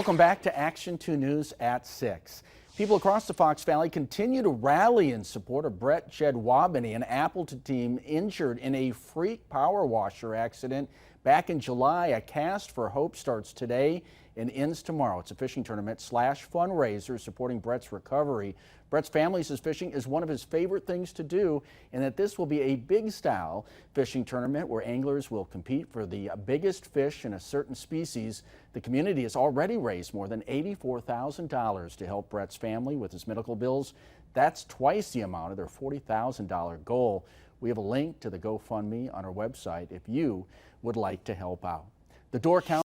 Welcome back to Action 2 News at 6. People across the Fox Valley continue to rally in support of Brett Jedwabany, an Appleton team injured in a freak power washer accident back in July. A cast for hope starts today and ends tomorrow. It's a fishing tournament / fundraiser supporting Brett's recovery. Brett's family says fishing is one of his favorite things to do, and that this will be a big style fishing tournament where anglers will compete for the biggest fish in a certain species. The community has already raised more than $84,000 to help Brett's family with his medical bills. That's twice the amount of their $40,000 goal. We have a link to the GoFundMe on our website if you would like to help out. The door count